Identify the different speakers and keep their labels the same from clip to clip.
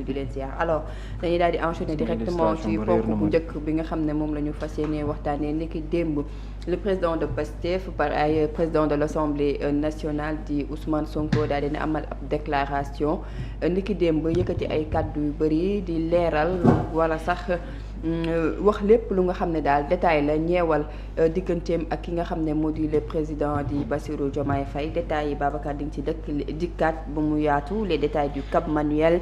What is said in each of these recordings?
Speaker 1: di leen ziar alors dañuy daal di enchaîner directement ci ponk bu njëkk bi nga xam ne moom la ñu fas yéene waxtaanee niki démb le président de PASTEF par ay président de l'Assemblée nationale di Ousmane Sonko daal dina amal ab déclaration niki démb yëkkati ay kàddu yu bëri di leeral wala sax wax lépp lu nga xam ne daal détail la ñeewal digganteem ak ki nga xam ne moo di le président di Bassirou Diomaye Faye détails yi Babacar di nga ci dikkaat ba mu yaatu les détails du Cap Manuel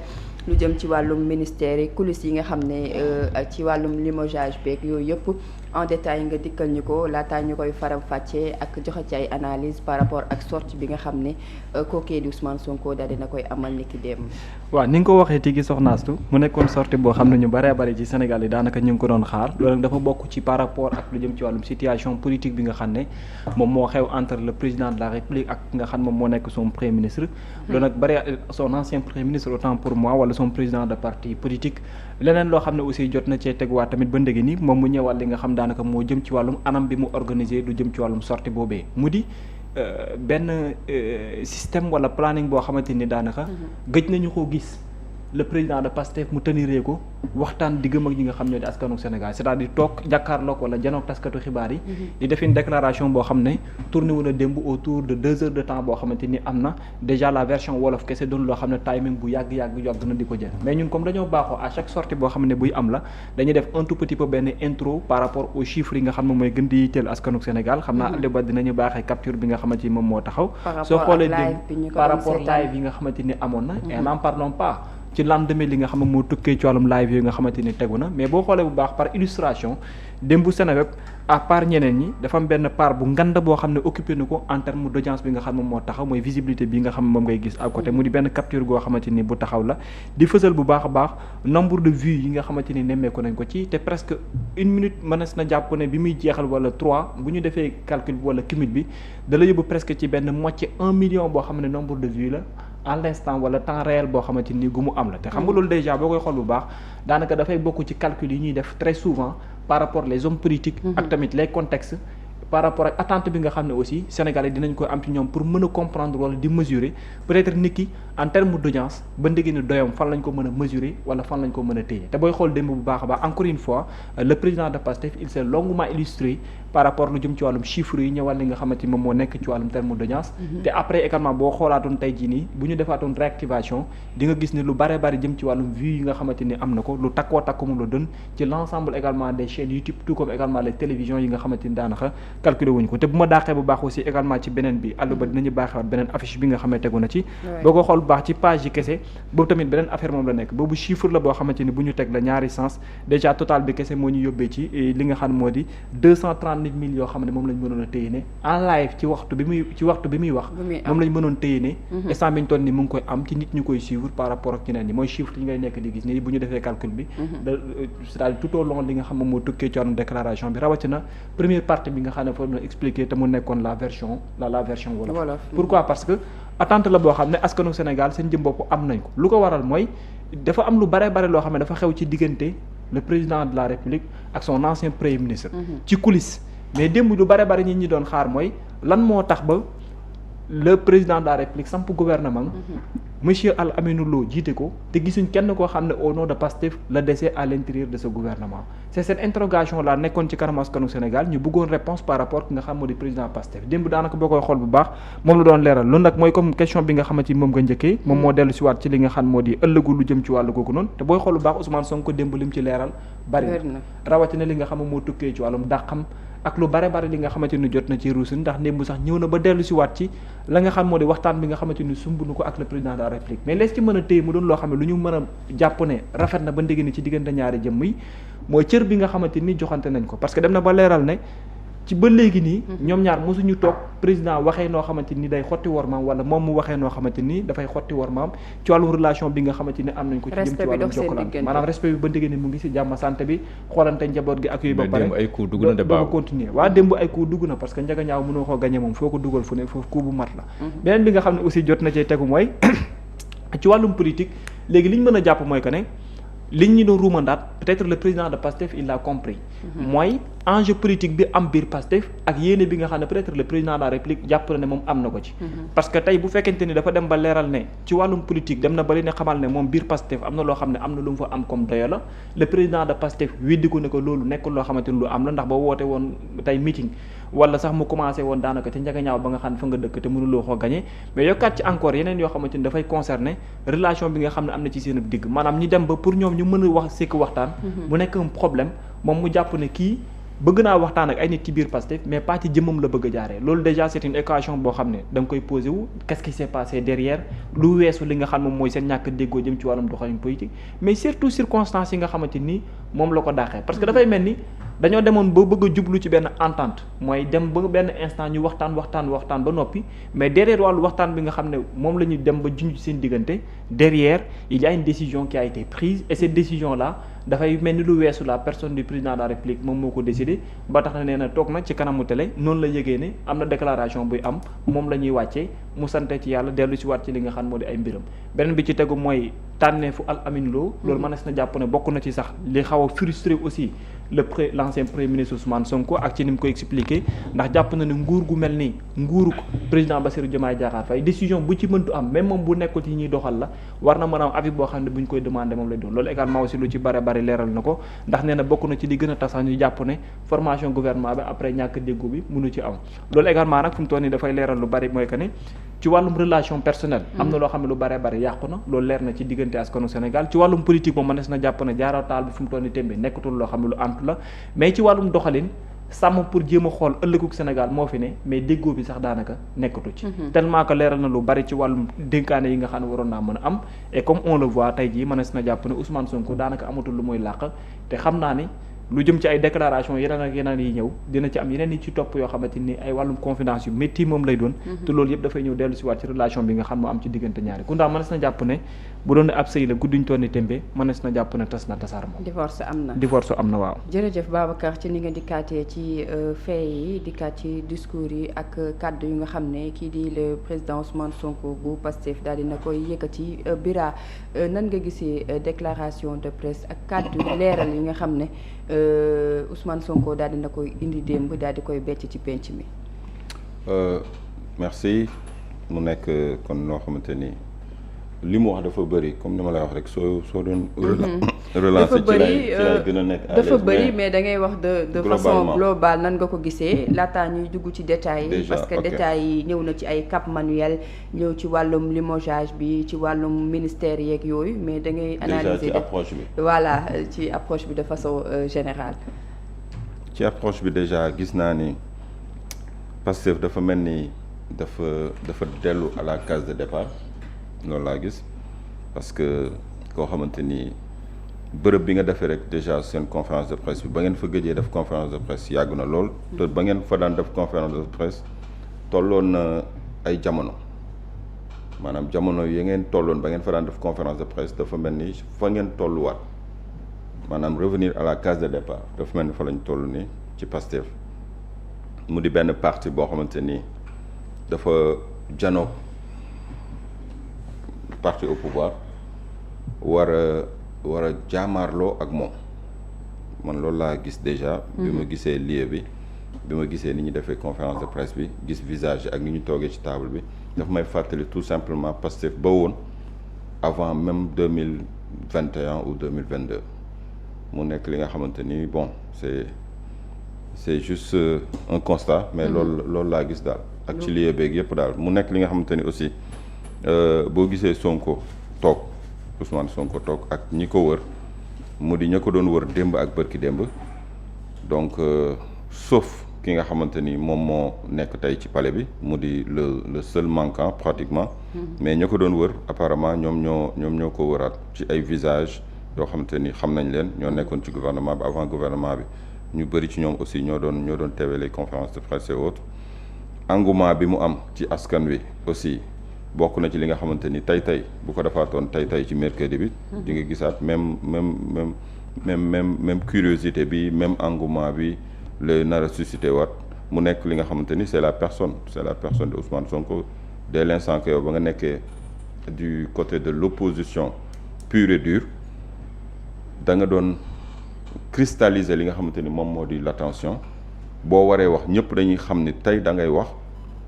Speaker 1: lu jëm ci wàllum ministère yi coulisses yi nga xam ne ci wàllum limogeage beeg yooyu yëpp en détail nga dikkal ñu ko laataa ñu koy faram fàccee ak joxe ci ay analyse par rapport ak sortie bi nga xam ne kookee di Ousmane Sonko daal dina koy amal niki démb.
Speaker 2: waaw ni nga ko waxee tigi soxnaastu mu nekkoon sortie boo xam ne ñu bëree bëri ci Sénégal yi daanaka ñu ngi ko doon xaar loolu nag dafa bokk ci par rapport ak lu jëm ci wàllum situation politique bi nga xam ne moom moo xew entre le président de la République ak nga xam moom moo nekk son premier ministre. loolu nag bëri son ancien premier ministre autant pour moi wala son président de parti politique. leneen loo xam ne aussi jot na cee teguwaat tamit ba ndege ni moom mu ñëwaat li nga xam daanaka moo jëm ci wàllum anam bi mu organiser lu jëm ci wàllum sortie boobee mu di benn système wala planning boo xamante ni daanaka. gëj nañu koo gis le président de PASTEF mu teniree ko waxtaan diggam ak ñi nga xam ñoo di askanu Sénégal c'est-à-dire toog jàkkaarloog wala janoog taskatu xibaar yi. di def une déclaration boo xam ne tourné wu na démb autour de 2 heures de temps boo xamante ni am na déjà la version wolof kese doon loo xam ne timing bu yàgg na di ko jël mais ñun comme dañoo baaxoo à chaque sortie boo xam ne buy am la dañuy def un tout petit peu benn intro par rapport aux chiffres yi nga xam ne mooy gën di yitteel askanu Sénégal xam naa Aliou Ba dinañu baaxee capture bi nga xamante ni moom moo taxaw. soo xoolee par rapport live yi nga xamante ni amoon na et n'en parlons pas. ci lendemain li nga xam ne moo tukkee ci wàllum live yooyu nga xamante ni tegu na mais boo xoolee bu baax par illustration démb Seneweb à part ñeneen ñi dafa am benn part bu nganda boo xam ne occupé na ko en terme d'audience bi nga xam ne moo taxaw mooy visibilité bi nga xam ne moom ngay gis à côté mu di benn capture goo xamante ni bu taxaw la di fësal bu baax a baax nombre de vues yi nga xamante ni nemmeeku nañ ko ci te presque 1 minute mënees na jàpp ne bi muy jeexal wala 3 bu ñu defee calcul bi wala cumul bi da la yóbbu presque ci benn moitié 1 million boo xam ne nombre de vues la à l'instant wala temps réel boo xamante ni gu mu am la te xam nga loolu déjà boo koy xool bu baax daanaka dafay bokk ci calcul yi ñuy def très souvent par rapport les hommes politiques ak tamit les contextes par rapport ak attente bi nga xam ne aussi Sénégalais dinañ ko am ci ñoom pour mën a comprendre wala di mesurer peut-être nit ki en terme d'audience ba ndege ni doyam fan lañ ko mën a mesurer wala fan lañ ko mën a téye te booy xool démb bu baax a baax encore une fois le président de PASTEF il s'est longuement illustré par rapport lu jëm ci wàllum chiffres yi ñëwal li nga xamante ni moom moo nekk ci wàllum terme d'audience te après également boo xoolaatoon tey jii nii bu ñu defaatoon réactivation di nga gis ni lu bare bari jëm ci wàllum vues yi nga xamante ni am na ko lu takkoo takku moom la doon ci l'ensemble également des chaînes YouTube tout comme également les télévisions yi nga xamante ni daanaka calculé wuñu ko te bu ma daaxee bu baax aussi également ci beneen bi àllu ba dinañu baaxewaat beneen affiche bi nga xam ne tegu na ci boo ko xool bu baax ci page yi kese boobu tamit beneen affaire moom la nekk boobu chiffre la boo xamante ni bu ñu teg la ñaari sens déjà total bi kese moo ñu yóbbee ci li nga xam moo di 239 000 yoo xam ne moom lañ mënoon a téye ne en live ci waxtu bi muy wax moom lañ mënoon téye ne instant bi ñu toll ni mu ngi koy am ci nit ñu koy suivre par rapport ak ñeneen ñi mooy chiffre yi ngay nekk di gis ni bu ñu defee calcul bi c'est-à-dire tout au long li nga xam ne moo tukkee ci wàllum déclaration bi rawatina première partie bi nga xam ne foofu na expliquer te mu nekkoon la version wolof pourquoi parce que attente la boo xam ne askanu Sénégal seen jëm bopp am nañ ko lu ko waral mooy dafa am lu bare loo xam ne dafa xew ci diggante le président de la République ak son ancien premier ministre ci coulisses mais démb lu bare ñi ñi doon xaar mooy lan moo tax ba le président de la République samp gouvernement monsieur Al Aminou Lo jiite ko te gisuñ kenn koo xam ne au nom de Pastef la décès à l'intérieur de ce gouvernement c'est cette interrogation là nekkoon ci kanam askanu Sénégal ñu bëggoon réponse par rapport ki nga xam moo di président Pastef démb daanaka boo koy xool bu baax moom la doon leeral loolu nag mooy comme question bi nga xamante ni moom nga njëkkee moom moo dellu si waat ci li nga xam moo di ëllëgu lu jëm ci wàllu googu noonu te booy xool bu baax Ousmane Sonko démb lim ci leeral bari na rawatina li nga xam moo tukkee ci wàllum dàqam ak lu bare li nga xamante ni jot na ci ruusin ndax démb sax ñëw na ba dellu si waat ci la nga xam moo di waxtaan bi nga xamante ni sumb na ko ak le président de la République mais lees ci mën a téye mu doon loo xam ne lu ñu mën a jàpp ne rafet na ba ndégg ni ci diggante ñaari jëmm yi mooy cër bi nga xamante ni joxante nañ ko parce que dem na ba leeral ne ci ba léegi nii ñoom ñaar mosuñu toog président waxee noo xamante ni day xotti wormaam wala moom mu waxee noo xamante ni dafay xotti wormaam ci wàllum relation bi nga xamante ni am nañ ko ci jëm ci wàllum jokkalante maanaam respect bi ba ndégg ni mu ngi si jàmm santé bi xoolante njaboot gi ak yooyu ba pare
Speaker 3: ay coup dugg na de baaw
Speaker 2: continuer waa démb ay coup dugg na parce que njaga ñaaw mënoo koo gagné moom foo ko dugal fu ne foofu coup bu mat la beneen bi nga xam ne aussi jot na cee tegu mooy ci wàllum politique léegi li ñu mën a jàpp mooy que ne liñ ñu doon ruumandaat peut-être le président de Pastef il l'a compris. mooy enjeu politique bi am biir Pastef ak yéene bi nga xam ne peut-être le président de la République jàpp na ne moom am na ko ci. parce que tey bu fekkente ni dafa dem ba leeral ne ci wàllum politique dem na ba li ne xamal ne moom biir Pastef am na loo xam ne am na lu mu fa am comme doyo la le président de Pastef weddi ko ne ko loolu nekkul loo xamante ni lu am la ndax ba woote woon tey meeting wala sax mu commencé woon daanaka ci njagañaaw ba nga xam ne fa nga dëkk te mënuloo koo gagné mais yokkaat ci encore yeneen yoo xamante ni dafay concerner relation bi nga xam ne am na ci seen digg maanaam ñi dem ba pour ñoom ñu mën a wax sekk waxtaan bu nekk un problème moom mu jàpp ne kii bëgg naa waxtaan ak ay nit ci biir Pastef mais pas ci jëmmam la bëgg a jaaree loolu déjà c'est une équation boo xam ne da nga koy posé wu qu'est-ce qui s'est passé derrière lu weesu li nga xam moom mooy seen ñàkk déggoo jëm ci wàllum doxalin politique mais surtout circonstances yi nga xamante ni moom la ko dàqee parce que dafay mel ni dañoo demoon ba bëgg a jublu ci benn entente mooy dem ba benn instant ñu waxtaan ba noppi mais derrière wàllu waxtaan bi nga xam ne moom la ñu dem ba junj seen diggante derrière il y a une décision qui a été prise et cette décision là dafay mel ni lu weesu la personne du président de la République moom moo ko décidé ba tax na nee na toog na ci kanamu télé noonu la yëgee ne am na déclaration buy am moom la ñuy wàccee mu sante ci yàlla dellu si waat ci li nga xam moo di ay mbiram beneen bi ci tegu mooy tànneefu Al Amine Lo loolu mënees na jàpp ne bokk na ci sax li xaw a frustré aussi l'ancien premier ministre Ousmane Sonko ak ci ni mu ko expliqué ndax jàpp na ne nguur gu mel ni nguuru président Bassirou Diomaye Diakhar Faye décision bu ci mëntu am même moom bu nekkul ci ñuy doxal la war na mën a am avis boo xam ne bu ñu koy demandé moom lay doon loolu également aussi lu ci bare bari leeral na ko ndax nee na bokk na ci li gën a tax sax ñu jàpp ne formation gouvernement bi après ñàkk déggu bi mënu ci am loolu également nag fu mu toll nii dafay leeral lu bari mooy que ne ci wàllum relation personnelle am na loo xam ne lu bare bari yàqu na loolu leer na ci diggante askanu Sénégal ci wàllum politique moom mënees na jàpp ne jaarataal bi fu mu toll nii tembe nekkatul loo xam ne lu antu la mais ci wàllum doxalin sàmm pour jéem a xool ëllëgug Sénégal moo fi ne mais déggoo bi sax daanaka nekkatu ci tellement que leeral na lu bari ci wàllum dénkaane yi nga xam ne waroon naa mën a am et comme on le voit tey jii mënees na jàpp ne Ousmane Sonko daanaka amatul lu muy làq te xam naa ni lu jëm ci ay déclaration yeneen ak yeneen yi ñëw dina ci am yeneen yi ci topp yoo xamante ni ay wàllum confidence yu métti moom lay doon te loolu yëpp dafay ñëw dellu si waat ci relation bi nga xam moo am ci diggante ñaari ku ndax mënees na jàpp ne bu doon ne ab sëy la gudduñ toon ni témbe mënees na jàpp ne tas na tasaar moom divorce am na waaw
Speaker 1: jërëjëf Babacar ci ni nga dikkaatee ci fait yi dikkaat ci discours yi ak kaddu yu nga xam ne kii di le président Ousmane Sonko bu Pastef daal dina koy yëkkati Bira nan nga gisee déclaration de presse ak kaddu leeral yi nga xam ne Ousmane Sonko daal dina koy indi démb daal di koy becc ci penc mi.
Speaker 3: merci mu nekk kon loo xamante ni li mu wax dafa bëri comme ni ma lay wax rek soo doon. relancer ci lay gën a nekk à l'aise
Speaker 1: dafa bëri mais da ngay wax de façon globale nan nga ko gisee laataa ñuy dugg ci détails yi. parce que détails yi ñëw na ci ay cap manuel ñëw ci wàllum limogeage bi ci wàllum ministère yeeg yooyu mais da ngay. analyser
Speaker 3: déjà ci approche bi.
Speaker 1: voilà ci approche bi de façon générale.
Speaker 3: ci approche bi déjà gis naa ni Pastef dafa mel ni dafa dellu à la case de départ. loolu laa gis parce que koo xamante ni bërëb bi nga defee rek déjà seen conférence de presse bi ba ngeen fa gëjee def conférence de presse yàgg na lool te ba ngeen fa daan def conférence de presse tolloon na ay jamono maanaam jamono yi ngeen tolloon ba ngeen fa daan def conférence de presse dafa mel ni fa ngeen tolluwaat maanaam revenir à la case de départ dafa mel ni fa lañ toll nii ci Pastef mu di benn parti boo xamante ni dafa janoog parti au pouvoir war a jaamaarloo ak moom man loolu laa gis déjà bi ma gisee lieu bi ma gisee ni ñu defee conférence de presse bi gis visage ak ni ñu toogee ci table bi daf may fàttali tout simplement Pastef ba woon avant même 2021 ou 2022 mu nekk li nga xamante ni bon c'est juste un constat mais loolu laa gis daal ak ci lieu beeg yëpp daal mu nekk li nga xamante ni aussi boo gisee Sonko toog Ousmane Sonko toog ak ñi ko wër mu di ña ko doon wër démb ak bërki démb donc sauf ki nga xamante ni moom moo nekk tey ci palais bi mu di le seul manquant pratiquement mais ña ko doon wër apparemment ñoom ñoo ko wëraat ci ay visage yoo xamante ni xam nañ leen ñoo nekkoon ci gouvernement bi avant gouvernement bi ñu bëri ci ñoom aussi ñoo doon teewee les conférences de presse et autres engouement bi mu am ci askan wi aussi bokk na ci li nga xamante ni tey bu ko defaatoon tey ci mercredi bi di nga gisaat même curiosité bi même engouement bi la nar a suscité waat mu nekk li nga xamante ni c'est la personne de Ousmane Sonko dès l'instant que yow ba nga nekkee du côté de l'opposition pure et dure da nga doon cristalliser li nga xamante ni moom moo di l'attention boo waree wax ñëpp dañuy xam ni tey da ngay wax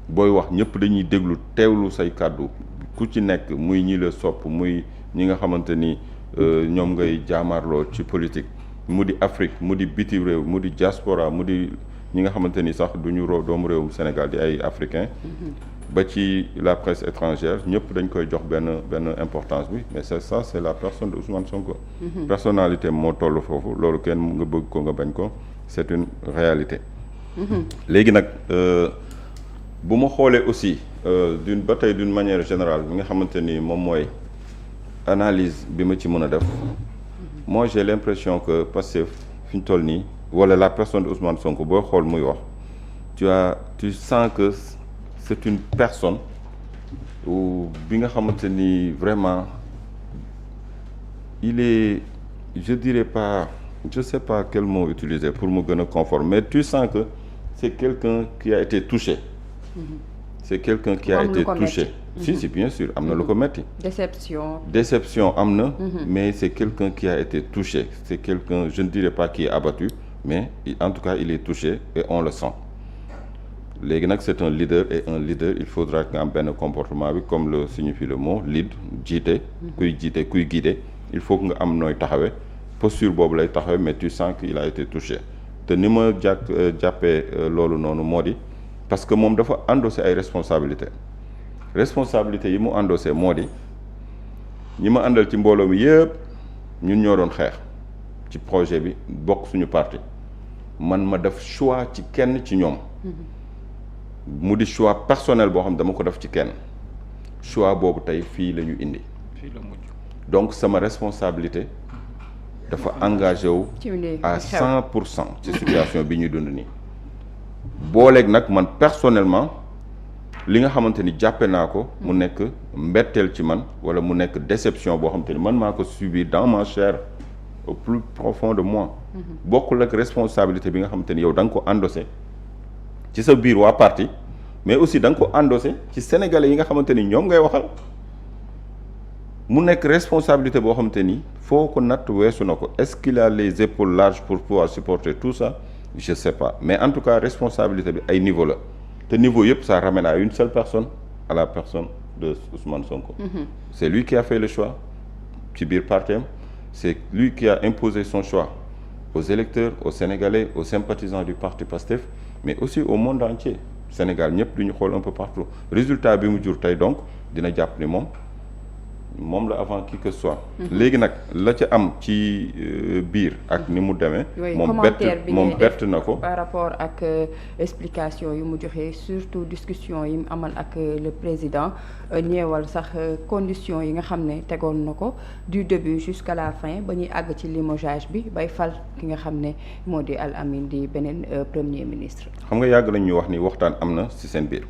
Speaker 3: booy wax ñëpp dañuy déglu teewlu say kàddu ku ci nekk muy ñi la sopp muy ñi nga xamante ni ñoom ngay jaamaarloo ci politique mu di Afrique mu di biti réew mu di diaspora mu di ñi nga xamante ni sax du ñu doomu réewum Sénégal di ay africain ba ci la presse étrangère ñëpp dañ koy jox benn importance bi mais c'est la personne de Ousmane Sonko. Personnalité moo toll foofu loolu kenn nga bëgg ko nga bañ ko c'est une réalité. léegi nag bu ma xoolee aussi d'une manière générale mi nga xamante ni moom mooy analyse bi ma ci mën a def moi j'ai l'impression que Pastef fi ñu toll nii wala la personne de Ousmane Sonko booy xool muy wax tu sens que c'est une personne bi nga xamante ni vraiment il est je dirais pas je sais pas quel mot utiliser pour mu gën a conforme mais tu sens que c'est quelqu'un qui a été touché. C'est quelqu'un qui a été touché. Si bien sûr am na lu ko metti. Déception am na. Mais c'est quelqu'un qui a été touché. C'est quelqu'un je ne dirais pas qui est abattu mais en tout cas il est touché et on le sent. léegi nag c'est un leader et un leader il faudra nga am benn comportement bi comme le signifie le mot lead jiite. kuy guider il faut que nga am nooy taxawee posture boobu lay taxawee mais tu sens qu'il a été touché te ni ma jàppee loolu noonu moo di parce que moom dafa endossé ay responsabilités yi mu endossé moo di ñi ma àndal ci mbooloo mi yëpp ñun ñoo doon xeex ci projet bi bokk suñu parti man ma def choix ci kenn ci ñoom. mu di choix personnel boo xam dama ko def ci kenn choix boobu tey fii la ñu indi. fii la mujj donc sama responsabilité dafa engagé wu à 100% ci situation bi ñuy dund nii. booleeg nag man personnellement li nga xamante ni jàppe naa ko mu nekk mbetteel ci man wala mu nekk déception boo xamante ni man maa ko subir dans ma chair au plus profond de moi. bokkul ak responsabilité bi nga xamante ni yow da nga ko endossé ci sa biir waa parti mais aussi da nga ko endossé ci sénégalais yi nga xamante ni ñoom ngay waxal mu nekk responsabilité boo xamante ni foo ko natt weesu na ko est-ce qu'il a les épaules larges pour pouvoir supporter tout ça je sais pas mais en tout cas responsabilité bi ay niveau la te niveau yëpp ça ramène à une seule personne à la personne de Ousmane Sonko. C'est lui qui a fait le choix ci biir partem c'est lui qui a imposé son choix aux électeurs aux Sénégalais aux sympathisants du parti PASTEF mais aussi au monde entier Sénégal ñëpp du ñu xool un peu partout résultat bi mu jur tey donc dina jàpp ni moom la avant qui que ce soit. léegi nag la ca am ci biir ak ni mu demee. moom bett na ko.
Speaker 1: par rapport ak explication yu mu joxe surtout discussion yi mu amal ak le président ñeewal sax conditions yi nga xam ne tegoon na ko du début jusqu'à la fin ba ñuy àgg ci limogeage bi bay fal ki nga xam ne moo di Al Amine di beneen premier ministre.
Speaker 3: xam nga yàgg nañ ñu wax ni waxtaan am na ci seen biir.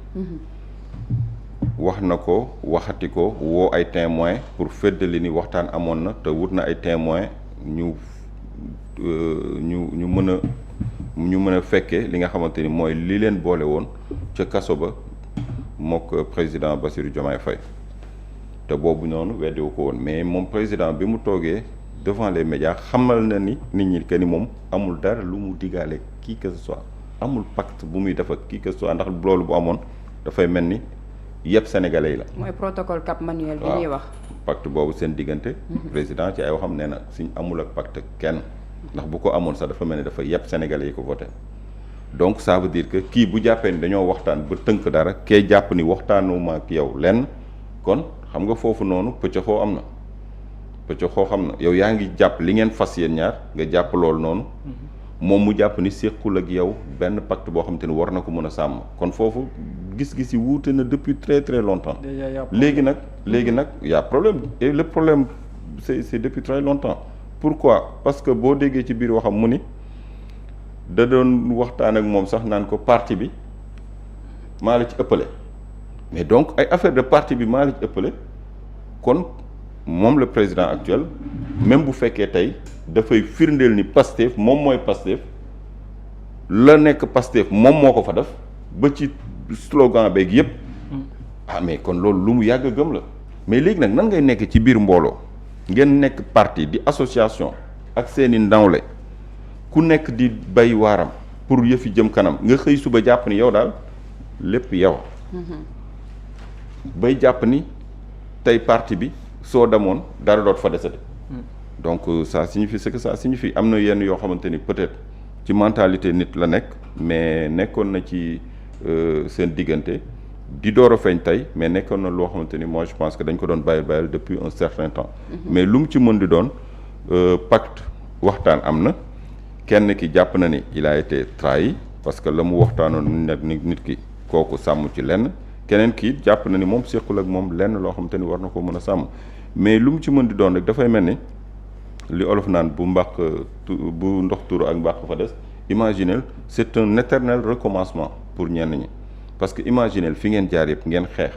Speaker 3: wax na ko waxati ko woo ay témoins pour feddali ni waxtaan amoon na te wut na ay témoins ñu mën a fekkee li nga xamante ni mooy li leen boole woon ca kaso ba mook président Bassirou Diomaye Faye te boobu noonu weddiwu ko woon mais moom président bi mu toogee devant les médias xamal na ni nit ñi que ni moom amul dara lu mu digaale qui que ce soit amul pacte bu muy def ak qui que ce soit ndax loolu bu amoon dafay mel ni yëpp sénégalais yi la.
Speaker 1: mooy protocole Cap Manuel bi ñuy wax.
Speaker 3: pacte boobu seen diggante. président ci ay waxam nee na suñ amul ak pacte kenn ndax bu ko amoon sax dafa mel ni dafa yëpp sénégalais yi ko voté donc ça veut dire que kii bu jàppee ni dañoo waxtaan ba tënk dara kee jàpp ni waxtaanuma ak yow lenn kon xam nga foofu noonu pëccëxoo am na pëccëxoo xam na yow yaa ngi jàpp li ngeen fas yéen ñaar nga jàpp loolu noonu. moom mu jàpp ni séqul ak yow benn pacte boo xamante ni war na ko mën a sàmm kon foofu gis-gis yi wuute na depuis très très longtemps. léegi nag y a problème et le problème c'est depuis très longtemps. pourquoi parce que boo déggee ci biir waxam mu ni da doon waxtaan ak moom sax naan ko parti bi maa la ci ëppale mais donc ay affaire de parti bi maa la ci ëppale kon moom le président actuel même bu fekkee tey dafay firndeel ni Pastef moom mooy Pastef la nekk Pastef moom moo ko fa def ba ci slogan beeg yépp mais kon loolu lu mu yàgg gëm la mais léegi nag nan ngay nekk ci biir mbooloo ngeen nekk parti di association ak seeni ndawle ku nekk di bay waaram pour yëfi jëm kanam nga xëy suba jàpp ni yow daal lépp yow bay jàpp ni tey parti bi soo demoon dara doot fa desati donc ça signifie ce que ça signifie am na yenn yoo xamante ni peut-être ci mentalité nit la nekk mais nekkoon na ci seen diggante di door a feeñ tey mais nekkoon na loo xamante ni moi je pense que dañ ko doon bàyyil depuis un certain temps mais lu mu ci mën di doon pacte waxtaan am na kenn ki jàpp na ni il a été trahi parce que la mu waxtaanoon nit ki kooku sàmm ci lenn keneen ki jàpp na ni moom séqul ak moom lenn loo xamante ni war na ko mën a sàmm mais lu mu ci mën di doon rek dafay mel ni li olof naan bu ndox tuuru ak mbàq fa des imaginez c'est un éternel recommencement pour ñenn ñi parce que imaginez fi ngeen jaar yëpp ngeen xeex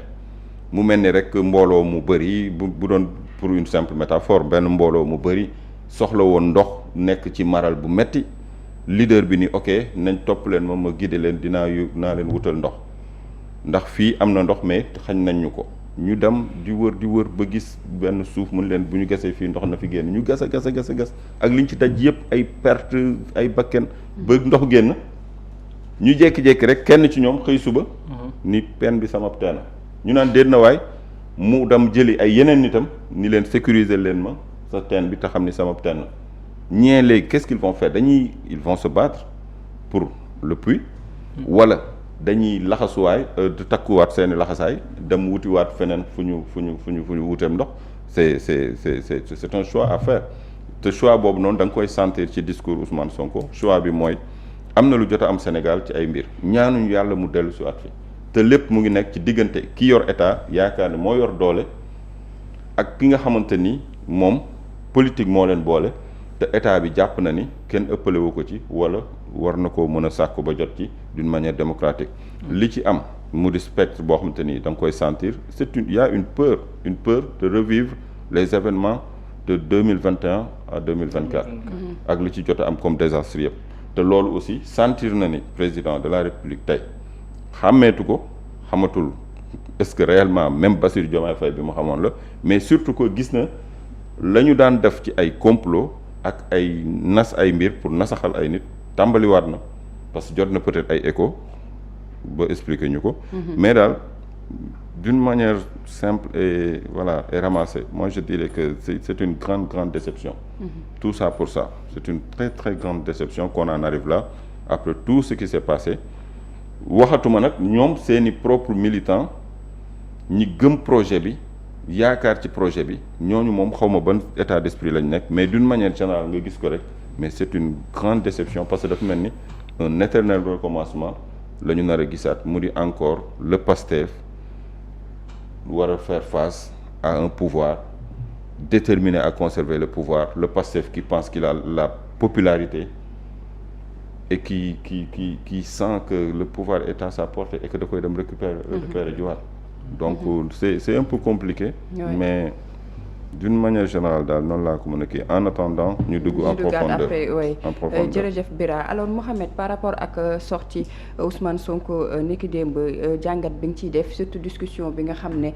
Speaker 3: mu mel ni rek mbooloo mu bëri bu doon pour une simple métaphore benn mbooloo mu bëri soxla woon ndox nekk ci maral bu metti leader bi ni ok nañ topp leen ma guider leen dinaa leen wutal ndox ndax fii am na ndox mais xañ nañ ñu ko ñu dem di wër ba gis benn suuf mun leen bu ñu gasee fii ndox na fi génn ñu gas ak liñ ci daj yëpp ay perte ay bakken ba ndox génn ñu jékki-jékki rek kenn ci ñoom xëy suba ni pen bi sama teen ñu naan déet na waay mu dem jëli ay yeneen nitam ni leen sécuriser leen ma sa teen bi te xam ni sama teen ñee léegi qu'est-ce qu'ils vont faire ils vont se battre pour le puits wala dañuy laxasuwaay takkuwaat seeni laxasaay dem wutiwaat feneen fu ñu wuteem ndox c'est un choix à faire te choix boobu noonu da nga koy sentir ci discours Ousmane Sonko choix bi mooy am na lu jot a am Sénégal ci ay mbir ñaanuñu yàlla mu dellu si waat fi te lépp mu ngi nekk ci diggante ki yor état yaakaar ne moo yor doole ak ki nga xamante ni moom politique moo leen boole te état bi jàpp na ni kenn ëppalewu ko ci wala war na koo mën a sàkku ba jot ci d'une manière démocratique li ci am mu di spectre boo xamante ni da nga koy sentir il y a une peur de revivre les événements de 2021 à 2024 ak li ci jot a am comme désastre yëpp te loolu aussi sentir na ni président de la République tey xàmmeetu ko xamatul est-ce que réellement même Bassirou Diomaye Faye bi mu xamoon la mais surtout que gis na la ñu daan def ci ay complot ak ay nas ay mbir pour nasaxal ay nit tàmbaliwaat na parce que jot na peut-être ay écho ba expliquer ñu ko mais daal d'une manière simple et ramassée moi je dirais que c'est une grande déception tout ça pour ça c'est une très grande déception qu'on en arrive là après tout ce qui s'est passé waxatuma nag ñoom seeni propres militants ñi gëm projet bi yaakaar ci projet bi ñooñu moom xawma ban état d'esprit lañ nekk mais d'une manière générale nga gis ko rek mais c'est une grande déception parce que dafa mel ni un éternel recommencement la ñu nar a gisaat mu di encore le PASTEF war a faire face à un pouvoir déterminé à conserver le pouvoir le PASTEF qui pense qu'il a la popularité et qui sent que le pouvoir est à sa portée et que da koy dem récupérer jiwaat donc c'est un peu compliqué mais d'une manière générale daal noonu laa ko mën a kii en attendant ñu dugg en profondeur
Speaker 1: jërëjëf Bira alors Mohamed par rapport ak sortie Ousmane Sonko niki démb jàngat bi nga ciy def surtout discussion bi nga xam ne